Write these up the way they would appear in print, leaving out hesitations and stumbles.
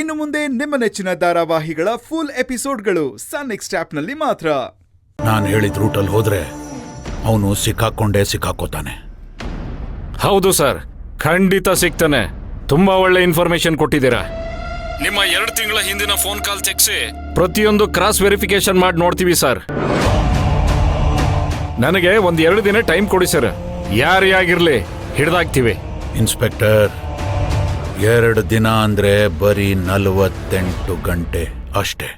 ಇನ್ನು ಮುಂದೆ ನಿಮ್ಮ ನೆಚ್ಚಿನ ಧಾರಾವಾಹಿಗಳ ಫುಲ್ ಎಪಿಸೋಡ್ಗಳು ಸನ್ ನೆಕ್ಸ್ಟ್ ಆಪ್ನಲ್ಲಿ ಮಾತ್ರ. ನಾನು ಹೇಳಿದ ರೂಟಲ್ಲಿ ಹೋದ್ರೆ ಅವನು ಸಿಕ್ಕಾಕೋತಾನೆ. ಹೌದು ಸರ್, ಖಂಡಿತ ಸಿಗ್ತಾನೆ. ತುಂಬಾ ಒಳ್ಳೆ ಇನ್ಫಾರ್ಮೇಶನ್ ಕೊಟ್ಟಿದ್ದೀರಾ. ನಿಮ್ಮ 2 ತಿಂಗಳ ಹಿಂದಿನ ಫೋನ್ ಕಾಲ್ ತೆಗ್ಸಿ ಪ್ರತಿಯೊಂದು ಕ್ರಾಸ್ ವೆರಿಫಿಕೇಶನ್ ಮಾಡಿ ನೋಡ್ತೀವಿ ಸರ್. ನನಗೆ 1-2 ದಿನ ಟೈಮ್ ಕೊಡಿ ಸರ್. ಯಾರೇ ಆಗಿರ್ಲಿ ಹಿಡ್ದಾಕ್ತೀವಿ. ಇನ್ಸ್ಪೆಕ್ಟರ್, 2 ದಿನ ಅಂದ್ರೆ ಬರೀ 48 ಗಂಟೆ ಅಷ್ಟೇ.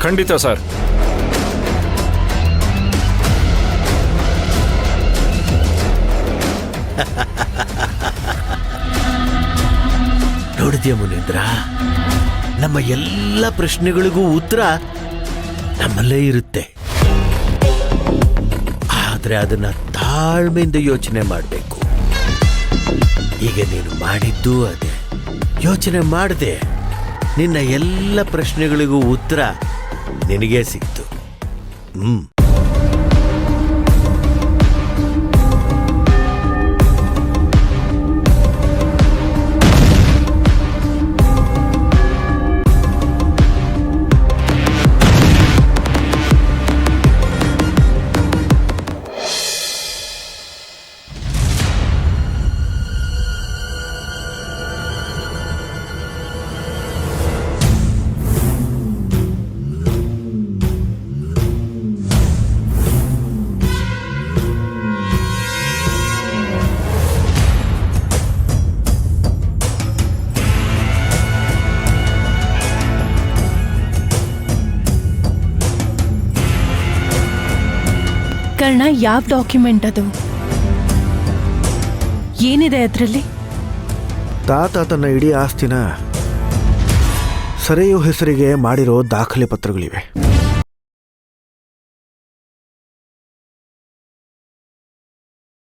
ಖಂಡಿತ ಸರ್. ನೋಡಿದ್ಯಾ ಮುನೀಂದ್ರ, ನಮ್ಮ ಎಲ್ಲ ಪ್ರಶ್ನೆಗಳಿಗೂ ಉತ್ತರ ನಮ್ಮಲ್ಲೇ ಇರುತ್ತೆ. ಆದ್ರೆ ಅದನ್ನ ತಾಳ್ಮೆಯಿಂದ ಯೋಚನೆ ಮಾಡಬೇಕು. ಈಗ ನೀನು ಮಾಡಿದ್ದು ಅದೇ. ಯೋಚನೆ ಮಾಡದೆ ನಿನ್ನ ಎಲ್ಲ ಪ್ರಶ್ನೆಗಳಿಗೂ ಉತ್ತರ ನಿನಗೇ ಸಿಕ್ತು. ಕರ್ಣ, ಯಾವ ಡಾಕ್ಯುಮೆಂಟ್ ಅದು? ಏನಿದೆ ಅದರಲ್ಲಿ? ತಾತ ತನ್ನ ಇಡೀ ಆಸ್ತಿನ ಸರೆಯು ಹೆಸರಿಗೆ ಮಾಡಿರೋ ದಾಖಲೆ ಪತ್ರಗಳಿವೆ.